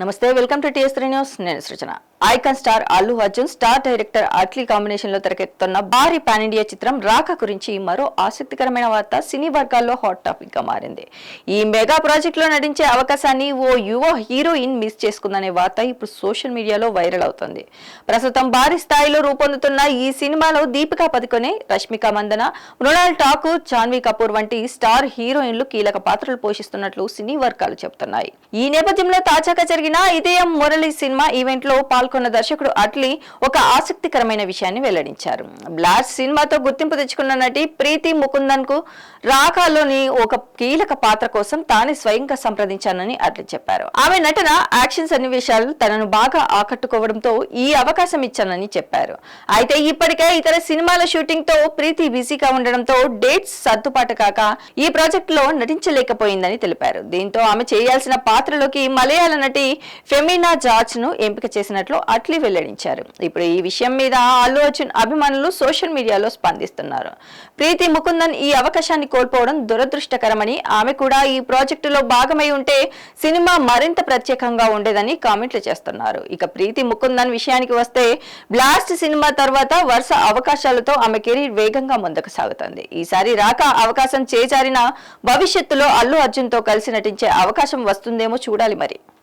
నమస్తే welcome to TS three news నేను Srujana icon star Allu Arjun star director Atlee combination లో తెరకెక్కుతున్న భారీ పాన్ ఇండియా చిత్రం రాక గురించి మరో ఆసక్తికరమైన వార్త సినీ వర్గాల్లో హాట్ టాపిక్ గా మారింది. ఈ మెగా ప్రాజెక్ట్ లో నటించే అవకాశాన్ని ఓ యువ హీరోయిన్ మిస్ చేసుకుందనే వార్త ఇప్పుడు సోషల్ మీడియాలో వైరల్ అవుతుంది. ప్రస్తుతం భారీ స్థాయిలో రూపొందుతున్న ఈ సినిమాలో దీపికా పదుకొనే, రష్మిక మందన, మృణాల్ ఠాకూర్, జాన్వీ కపూర్ వంటి స్టార్ హీరోయిన్లు కీలక పాత్రలు పోషిస్తున్నట్లు సినీ వర్గాలు చెబుతున్నాయి. ఈ నేపథ్యంలో తాజాగా జరిగిన ఇదేయం మురళి సినిమా ఈవెంట్ లో పాల్గొన్న దర్శకుడు అట్లీ ఒక ఆసక్తికరమైన విషయాన్ని వెల్లడించారు. బ్లాస్ట్ సినిమాతో గుర్తింపు తెచ్చుకున్న నటి ప్రీతి ముకుందన్ కు రాకాలోని ఒక కీలక పాత్ర కోసం తానే స్వయంగా సంప్రదించానని అట్లీ చెప్పారు. ఆమె నటన, యాక్షన్ సన్నివేశాలు తనను బాగా ఆకట్టుకోవడంతో ఈ అవకాశం ఇచ్చానని చెప్పారు. అయితే ఇప్పటికే ఇతర సినిమాల షూటింగ్ తో ప్రీతి బిజీగా ఉండడంతో డేట్స్ సర్దుబాటు కాక ఈ ప్రాజెక్ట్ లో నటించలేకపోయిందని తెలిపారు. దీంతో ఆమె చేయాల్సిన పాత్రలోకి మలయాళ నటి ఫెమినా జార్జ్ ను ఎంపిక చేసినట్లు అట్లీ వెల్లడించారు. ఇప్పుడు ఈ విషయం మీద అల్లు అర్జున్ అభిమానులు సోషల్ మీడియాలో స్పందిస్తున్నారు. ప్రీతి ముకుందన్ ఈ అవకాశాన్ని కోల్పోవడం దురదృష్టకరమని, ఆమె కూడా ఈ ప్రాజెక్టులో భాగమై ఉంటే సినిమా మరింత ప్రత్యేకంగా ఉండేదని కామెంట్లు చేస్తున్నారు. ఇక ప్రీతి ముకుందన్ విషయానికి వస్తే బ్లాస్ట్ సినిమా తర్వాత వరుస అవకాశాలతో ఆమె కెరీర్ వేగంగా ముందుకు సాగుతుంది. ఈసారి రాక అవకాశం చేజారిన భవిష్యత్తులో అల్లు అర్జున్ తో కలిసి నటించే అవకాశం వస్తుందేమో చూడాలి మరి.